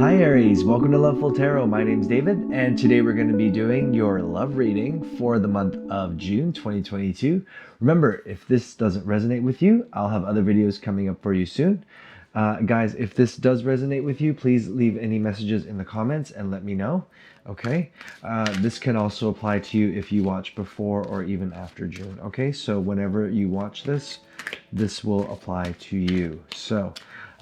Hi Aries, welcome to Loveful Tarot. My name's David, and today we're going to be doing your love reading for the month of June 2022. Remember, if this doesn't resonate with you, I'll have other videos coming up for you soon. Guys, if this does resonate with you, please leave any messages in the comments and let me know. Okay, this can also apply to you if you watch before or even after June. Okay, so whenever you watch this, this will apply to you. So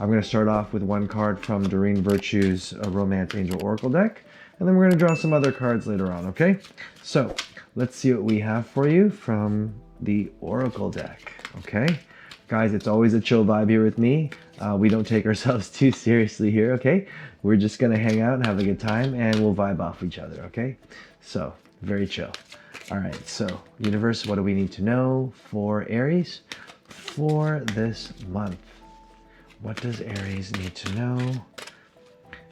I'm going to start off with one card from Doreen Virtue's Romance Angel Oracle deck, and then we're going to draw some other cards later on, okay? So let's see what we have for you from the Oracle deck, okay? Guys, it's always a chill vibe here with me. We don't take ourselves too seriously here, okay? We're just going to hang out and have a good time, and we'll vibe off each other, okay? So, very chill. All right, so universe, what do we need to know for Aries for this month? What does Aries need to know?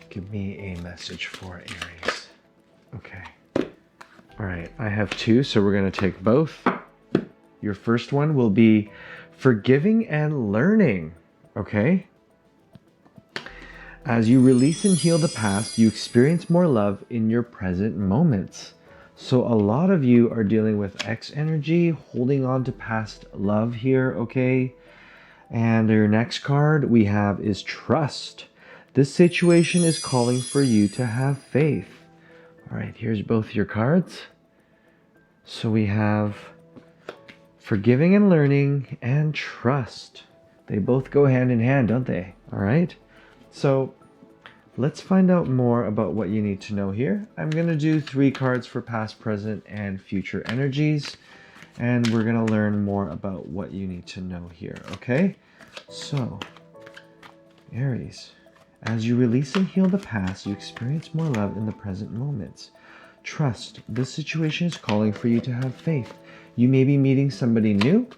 Give me a message for Aries. Okay. All right, I have two, so we're going to take both. Your first one will be forgiving and learning, okay? As you release and heal the past, you experience more love in your present moments. So a lot of you are dealing with X energy, holding on to past love here, okay? And your next card we have is trust. This situation is calling for you to have faith. All right, here's both your cards. So we have forgiving and learning and trust. They both go hand in hand, don't they? All right. So let's find out more about what you need to know here. I'm going to do 3 cards for past, present, and future energies. And we're going to learn more about what you need to know here, okay? So, Aries, as you release and heal the past, you experience more love in the present moments. Trust, this situation is calling for you to have faith. You may be meeting somebody new.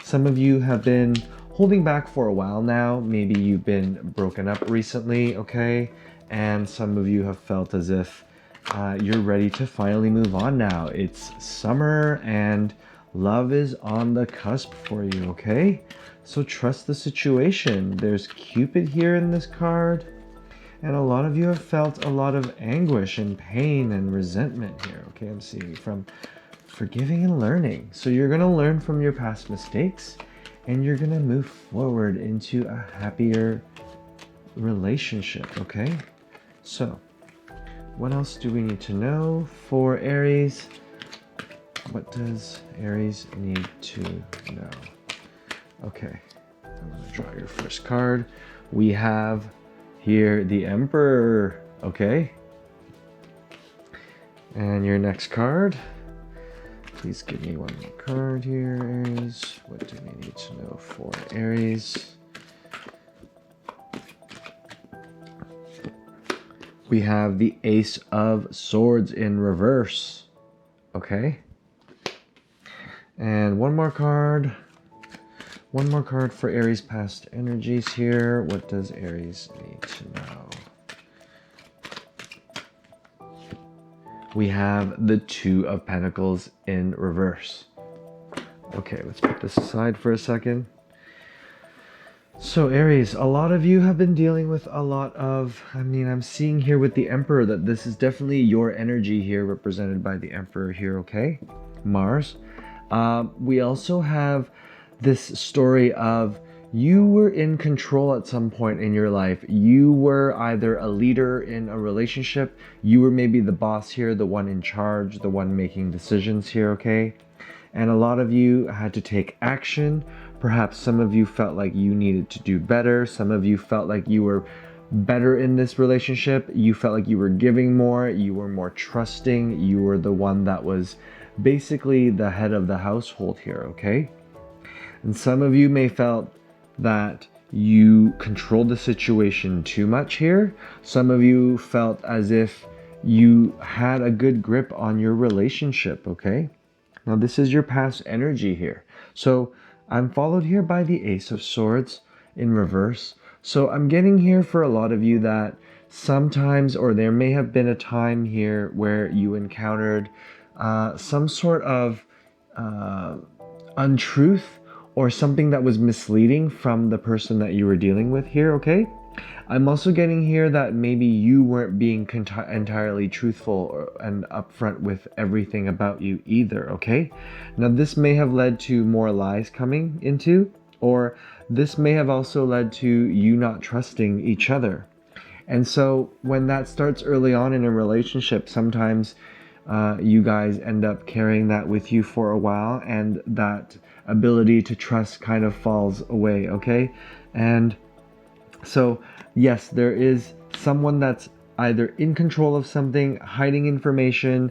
Some of you have been holding back for a while now. Maybe you've been broken up recently, okay? And some of you have felt as if you're ready to finally move on now. It's summer and love is on the cusp for you, okay? So trust the situation. There's Cupid here in this card. And a lot of you have felt a lot of anguish and pain and resentment here, okay? I'm seeing from forgiving and learning. So you're going to learn from your past mistakes and you're going to move forward into a happier relationship, okay? So what else do we need to know for Aries? What does Aries need to know? Okay, I'm going to draw your first card. We have here the Emperor, okay? And your next card. Please give me one more card here, Aries. What do we need to know for Aries? We have the Ace of Swords in reverse, okay? And one more card. One more card for Aries past energies here. What does Aries need to know? We have the Two of Pentacles in reverse. Okay, let's put this aside for a second. So Aries, a lot of you have been dealing with a lot of, I'm seeing here with the Emperor that this is definitely your energy here represented by the Emperor here, okay? Mars. We also have this story of you were in control at some point in your life. You were either a leader in a relationship, you were maybe the boss here, the one in charge, the one making decisions here, okay? And a lot of you had to take action. Perhaps some of you felt like you needed to do better. Some of you felt like you were better in this relationship. You felt like you were giving more, you were more trusting, you were the one that was basically the head of the household here, okay? And some of you may felt that you controlled the situation too much here. Some of you felt as if you had a good grip on your relationship, okay? Now this is your past energy here. So I'm followed here by the Ace of Swords in reverse. So I'm getting here for a lot of you that sometimes, or there may have been a time here where you encountered some sort of untruth or something that was misleading from the person that you were dealing with here, okay? I'm also getting here that maybe you weren't being entirely truthful and upfront with everything about you either, okay? Now, this may have led to more lies coming into, or this may have also led to you not trusting each other. And so when that starts early on in a relationship, sometimes you guys end up carrying that with you for a while, and that ability to trust kind of falls away, okay? And so, yes, there is someone that's either in control of something, hiding information,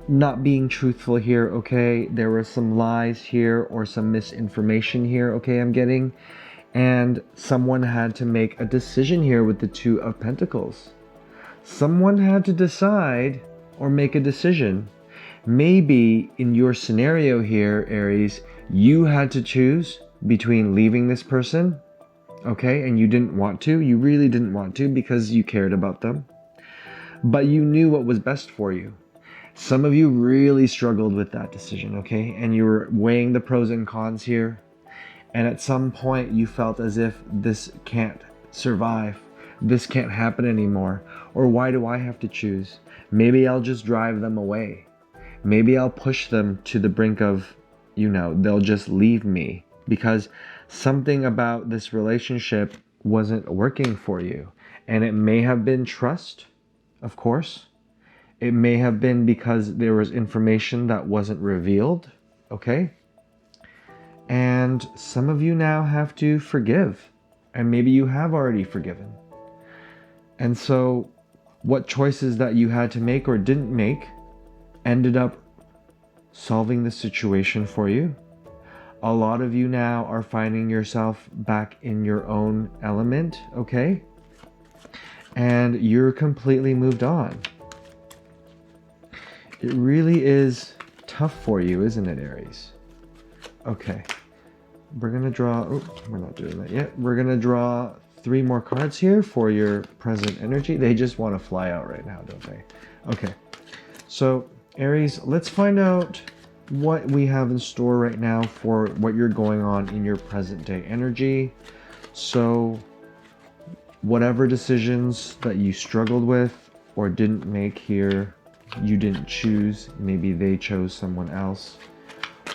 not being truthful here, okay? There were some lies here or some misinformation here, okay, I'm getting. And someone had to make a decision here with the Two of Pentacles. Someone had to decide or make a decision. Maybe in your scenario here, Aries, you had to choose between leaving this person, okay, and you didn't want to. You really didn't want to because you cared about them. But you knew what was best for you. Some of you really struggled with that decision, okay? And you were weighing the pros and cons here. And at some point you felt as if this can't survive. This can't happen anymore. Or why do I have to choose? Maybe I'll just drive them away. Maybe I'll push them to the brink of, they'll just leave me because something about this relationship wasn't working for you. And it may have been trust, of course. It may have been because there was information that wasn't revealed, okay? And some of you now have to forgive. And maybe you have already forgiven. And so what choices that you had to make or didn't make ended up solving the situation for you. A lot of you now are finding yourself back in your own element, okay? And you're completely moved on. It really is tough for you, isn't it, Aries? Okay. We're going to draw... Oh, we're not doing that yet. We're going to draw 3 more cards here for your present energy. They just want to fly out right now, don't they? Okay. So, Aries, let's find out what we have in store right now for what you're going on in your present day energy. So, whatever decisions that you struggled with or didn't make here, you didn't choose, maybe they chose someone else.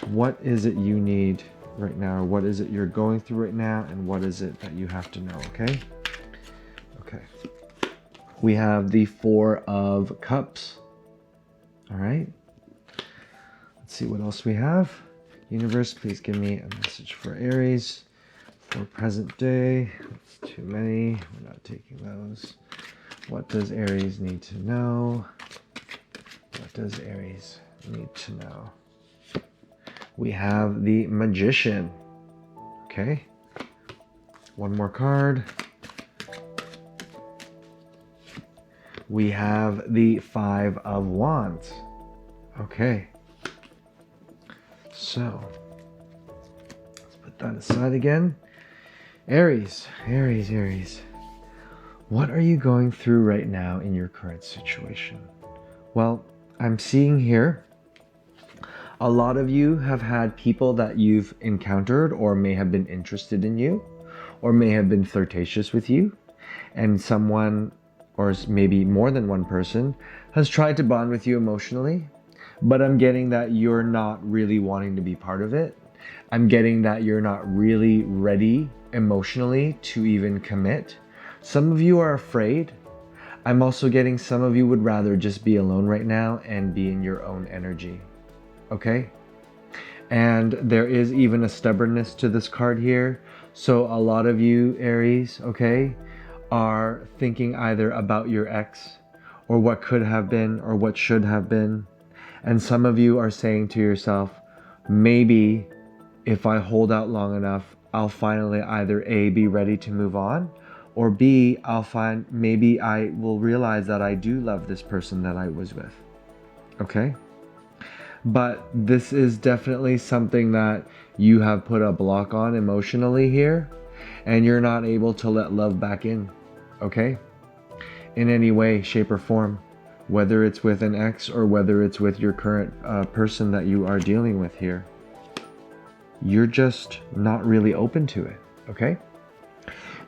What is it you need right now? What is it you're going through right now? And what is it that you have to know, okay? Okay. We have the 4 of Cups. All right. Let's see what else we have. Universe, please give me a message for Aries for present day. That's too many. We're not taking those. What does Aries need to know? What does Aries need to know? We have the Magician. Okay. One more card. We have the 5 of Wands. Okay. So, let's put that aside again. Aries. What are you going through right now in your current situation? Well, I'm seeing here a lot of you have had people that you've encountered or may have been interested in you or may have been flirtatious with you, and someone, or maybe more than one person, has tried to bond with you emotionally, but I'm getting that you're not really wanting to be part of it. I'm getting that you're not really ready emotionally to even commit. Some of you are afraid. I'm also getting some of you would rather just be alone right now and be in your own energy. Okay? And there is even a stubbornness to this card here. So a lot of you, Aries, okay, are thinking either about your ex or what could have been or what should have been. And some of you are saying to yourself, maybe if I hold out long enough, I'll finally either A, be ready to move on, or B, maybe I will realize that I do love this person that I was with. Okay? But this is definitely something that you have put a block on emotionally here, and you're not able to let love back in, okay? In any way, shape, or form, whether it's with an ex or whether it's with your current person that you are dealing with here. You're just not really open to it, okay?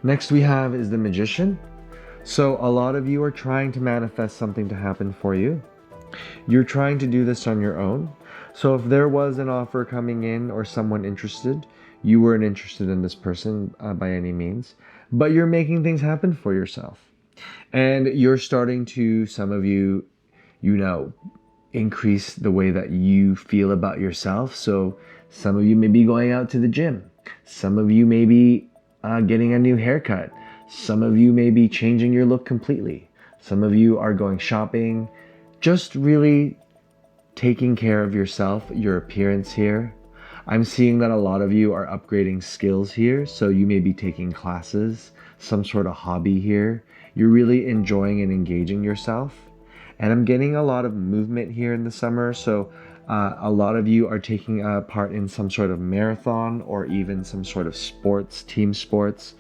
Next we have is the Magician. So a lot of you are trying to manifest something to happen for you. You're trying to do this on your own. So if there was an offer coming in or someone interested, you weren't interested in this person by any means, but you're making things happen for yourself. And you're starting to, some of you, increase the way that you feel about yourself. So some of you may be going out to the gym. Some of you may be getting a new haircut. Some of you may be changing your look completely. Some of you are going shopping, just really taking care of yourself, your appearance here. I'm seeing that a lot of you are upgrading skills here. So you may be taking classes, some sort of hobby here. You're really enjoying and engaging yourself. And I'm getting a lot of movement here in the summer. So a lot of you are taking part in some sort of marathon or even some sort of sports, team sports,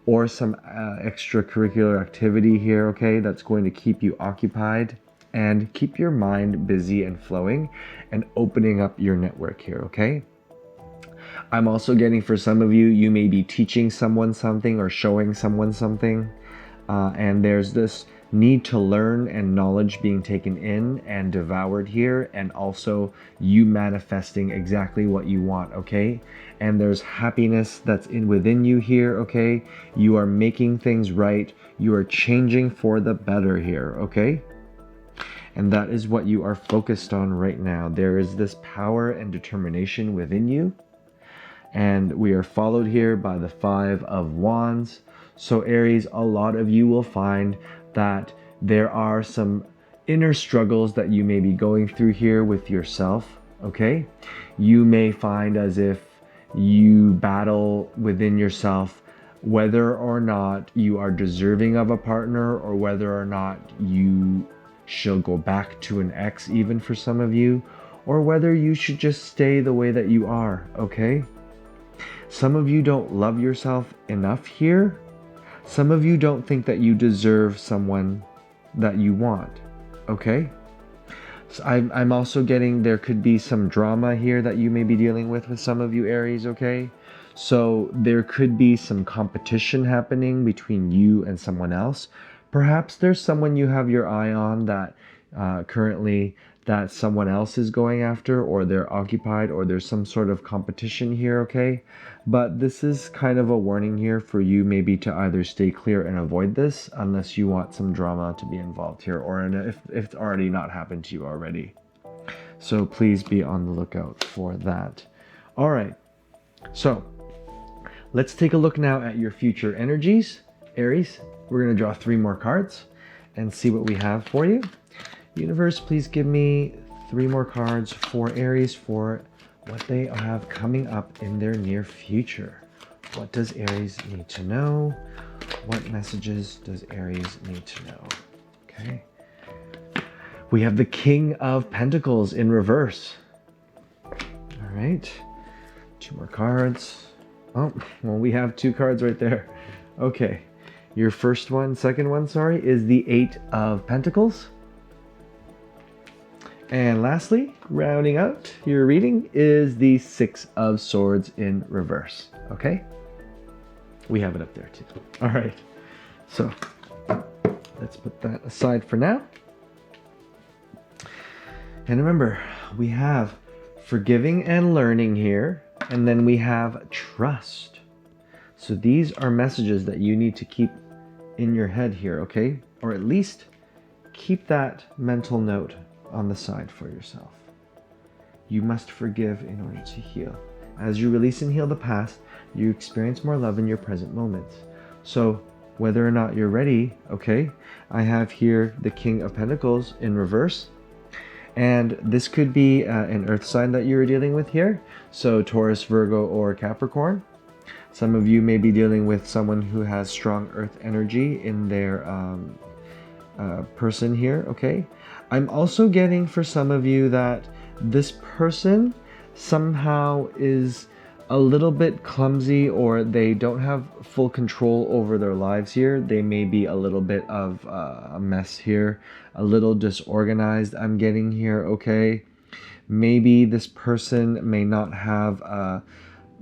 or some extracurricular activity here, okay, that's going to keep you occupied and keep your mind busy and flowing and opening up your network here, okay? I'm also getting, for some of you, you may be teaching someone something or showing someone something, and there's this need to learn and knowledge being taken in and devoured here, and also you manifesting exactly what you want, okay? And there's happiness that's within you here, okay? You are making things right. You are changing for the better here, okay? And that is what you are focused on right now. There is this power and determination within you. And we are followed here by the 5 of Wands. So Aries, a lot of you will find that there are some inner struggles that you may be going through here with yourself, okay? You may find as if you battle within yourself whether or not you are deserving of a partner, or whether or not you should go back to an ex, even for some of you, or whether you should just stay the way that you are, okay? Some of you don't love yourself enough here. Some of you don't think that you deserve someone that you want, okay? So I'm also getting there could be some drama here that you may be dealing with some of you Aries, okay? So there could be some competition happening between you and someone else. Perhaps there's someone you have your eye on that currently that someone else is going after, or they're occupied, or there's some sort of competition here, okay? But this is kind of a warning here for you maybe to either stay clear and avoid this unless you want some drama to be involved here, or if it's already not happened to you already. So please be on the lookout for that. All right, so let's take a look now at your future energies, Aries. We're going to draw 3 more cards and see what we have for you. Universe, please give me 3 more cards for Aries for what they have coming up in their near future. What does Aries need to know? What messages does Aries need to know? Okay. We have the King of Pentacles in reverse. All right. 2 more cards. Oh, well, we have 2 cards right there. Okay. Your second one, is the 8 of Pentacles. And lastly, rounding out your reading is the 6 of Swords in reverse, okay? We have it up there too. All right, so let's put that aside for now. And remember, we have forgiving and learning here, and then we have trust. So these are messages that you need to keep in your head here, okay? Or at least keep that mental note on the side for yourself. You must forgive in order to heal. As you release and heal the past, you experience more love in your present moments. So whether or not you're ready, okay, I have here the King of Pentacles in reverse. And this could be an earth sign that you're dealing with here. So Taurus, Virgo, or Capricorn. Some of you may be dealing with someone who has strong earth energy in their person here, okay? I'm also getting for some of you that this person somehow is a little bit clumsy, or they don't have full control over their lives here. They may be a little bit of a mess here, a little disorganized, I'm getting here, okay? Maybe this person may not have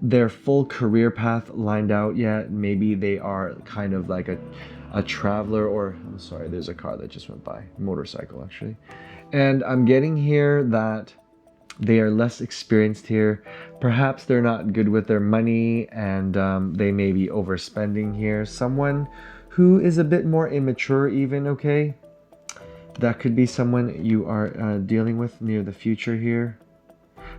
their full career path lined out yet. Maybe they are kind of like a traveler, or I'm sorry, there's a car that just went by, motorcycle actually. And I'm getting here that they are less experienced here. Perhaps they're not good with their money, and they may be overspending here. Someone who is a bit more immature even, okay? That could be someone you are dealing with near the future here.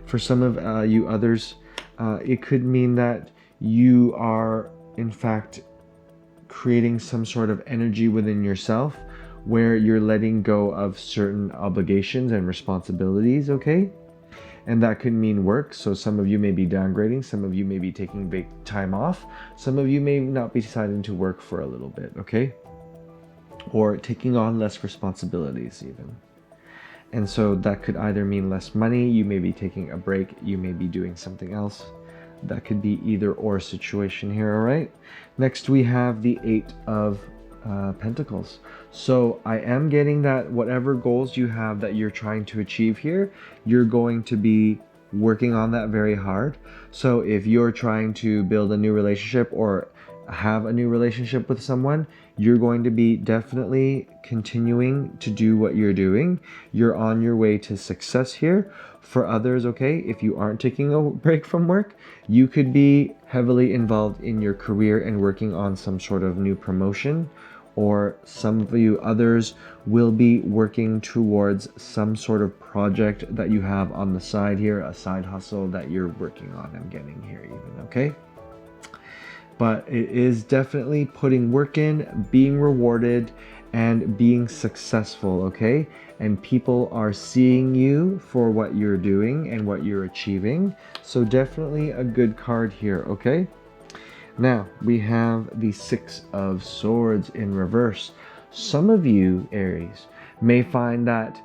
For some of you others, it could mean that you are in fact creating some sort of energy within yourself where you're letting go of certain obligations and responsibilities, okay? And that could mean work. So some of you may be downgrading, some of you may be taking big time off, some of you may not be deciding to work for a little bit, okay? Or taking on less responsibilities even. And so that could either mean less money, you may be taking a break, you may be doing something else. That could be either or situation here, all right? Next we have the Eight of Pentacles. So I am getting that whatever goals you have that you're trying to achieve here, you're going to be working on that very hard. So if you're trying to build a new relationship or have a new relationship with someone, you're going to be definitely continuing to do what you're doing. You're on your way to success here. For others, okay, if you aren't taking a break from work, you could be heavily involved in your career and working on some sort of new promotion, or some of you others will be working towards some sort of project that you have on the side here, a side hustle that you're working on, I'm getting here even, okay? But it is definitely putting work in, being rewarded, and being successful, okay? And people are seeing you for what you're doing and what you're achieving. So definitely a good card here, okay? Now, we have the Six of Swords in reverse. Some of you, Aries, may find that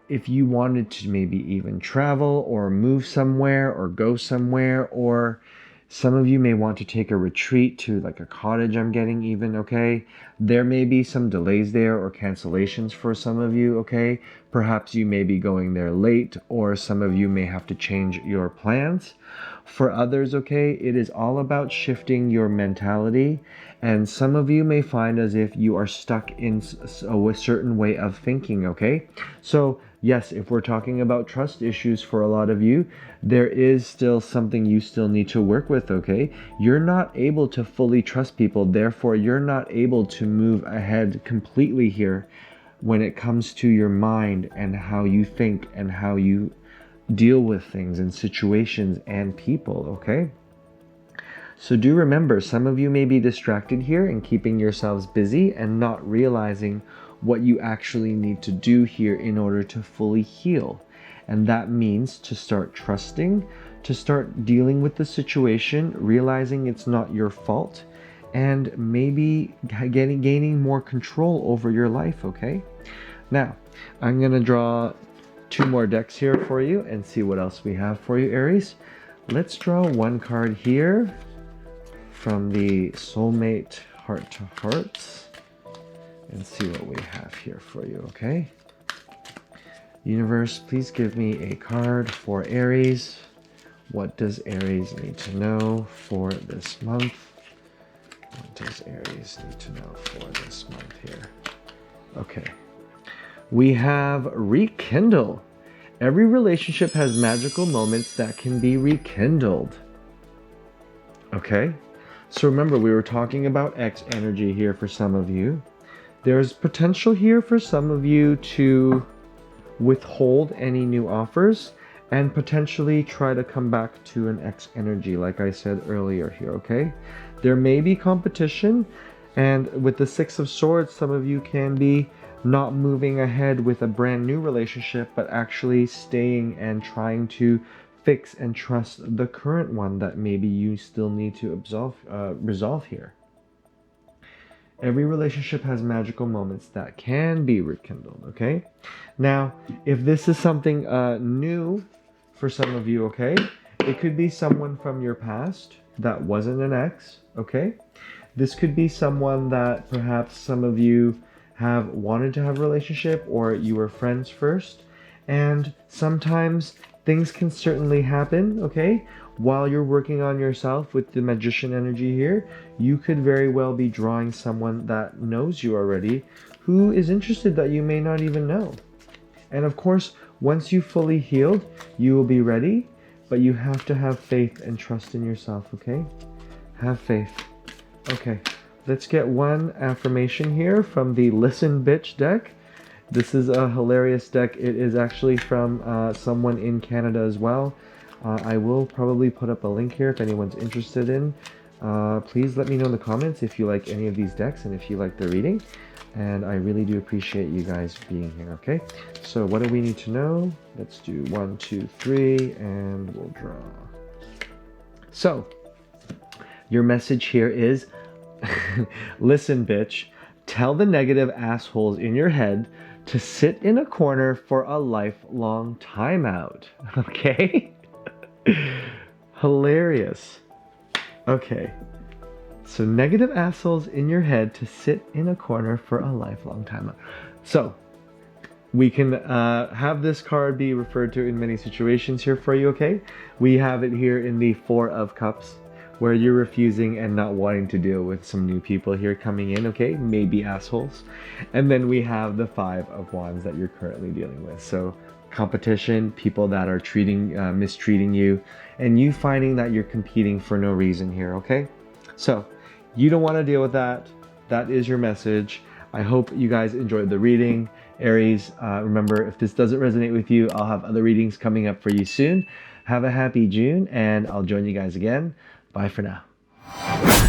if you wanted to maybe even travel or move somewhere or go somewhere, or some of you may want to take a retreat to like a cottage, I'm getting even, okay? There may be some delays there or cancellations for some of you, okay? Perhaps you may be going there late, or some of you may have to change your plans. For others, okay, it is all about shifting your mentality, and some of you may find as if you are stuck in a certain way of thinking, okay? So yes, if we're talking about trust issues for a lot of you, there is still something you still need to work with, okay? You're not able to fully trust people, therefore you're not able to move ahead completely here when it comes to your mind and how you think and how you deal with things and situations and people, okay? So do remember, some of you may be distracted here and keeping yourselves busy and not realizing what you actually need to do here in order to fully heal. And that means to start trusting, to start dealing with the situation, realizing it's not your fault, and maybe gaining more control over your life, okay? Now, I'm going to draw two more decks here for you and see what else we have for you, Aries. Let's draw one card here from the Soulmate Heart to Hearts and see what we have here for you, okay? Universe, please give me a card for Aries. What does Aries need to know for this month? What does Aries need to know for this month here? Okay. We have Rekindle. Every relationship has magical moments that can be rekindled. Okay? So remember, we were talking about X energy here for some of you. There's potential here for some of you to withhold any new offers and potentially try to come back to an X energy, like I said earlier here, okay? There may be competition, and with the Six of Swords, some of you can be not moving ahead with a brand new relationship, but actually staying and trying to fix and trust the current one that maybe you still need to resolve here. Every relationship has magical moments that can be rekindled, okay? Now, if this is something new for some of you, okay? It could be someone from your past that wasn't an ex, okay? This could be someone that perhaps some of you have wanted to have a relationship, or you were friends first, and sometimes things can certainly happen, okay? While you're working on yourself with the Magician energy here, you could very well be drawing someone that knows you already, who is interested that you may not even know. And of course, once you've fully healed, you will be ready, but you have to have faith and trust in yourself, okay? Have faith. Okay, let's get one affirmation here from the Listen Bitch deck. This is a hilarious deck. It is actually from someone in Canada as well. I will probably put up a link here if anyone's interested in. Please let me know in the comments if you like any of these decks and if you like the reading. And I really do appreciate you guys being here, okay? So what do we need to know? Let's do 1, 2, 3, and we'll draw. So, your message here is, listen, bitch, tell the negative assholes in your head to sit in a corner for a lifelong timeout, okay? Hilarious. Okay. So negative assholes in your head to sit in a corner for a lifelong timeout. So we can have this card be referred to in many situations here for you, okay? We have it here in the Four of Cups, where you're refusing and not wanting to deal with some new people here coming in, okay? Maybe assholes. And then we have the Five of Wands that you're currently dealing with. So competition, people that are mistreating you, and you finding that you're competing for no reason here, okay? So you don't want to deal with that. That is your message. I hope you guys enjoyed the reading. Aries, remember, if this doesn't resonate with you, I'll have other readings coming up for you soon. Have a happy June, and I'll join you guys again. Bye for now.